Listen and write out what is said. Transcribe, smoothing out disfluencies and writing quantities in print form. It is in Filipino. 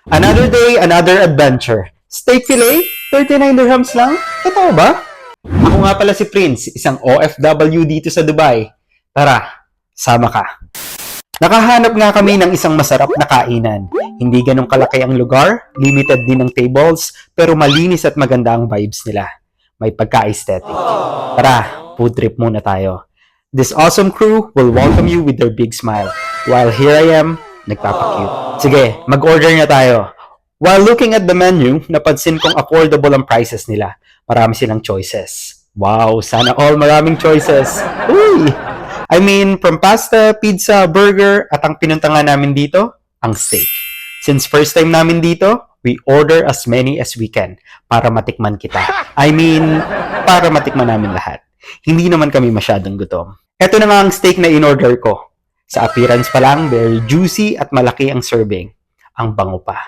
Another day, another adventure. Steak fillet? 39 dirhams lang? Totoo ba? Ako nga pala si Prince, isang OFW dito sa Dubai. Tara, sama ka. Nakahanap nga kami ng isang masarap na kainan. Hindi ganong kalaki ang lugar, limited din ang tables, pero malinis at maganda ang vibes nila. May pagka-aesthetic. Tara, food trip muna tayo. This awesome crew will welcome you with their big smile. While here I am, nagpapakute. Sige, mag-order na tayo. While looking at the menu, napansin kong affordable ang prices nila. Marami silang choices. Wow, sana all maraming choices. Uy! I mean, from pasta, pizza, burger, at ang pinunta nga namin dito, ang steak. Since first time namin dito, we order as many as we can para matikman kita. I mean, para matikman namin lahat. Hindi naman kami masyadong gutom. Ito na nga ang steak na in-order ko. Sa appearance pa lang, very juicy at malaki ang serving. Ang bango pa.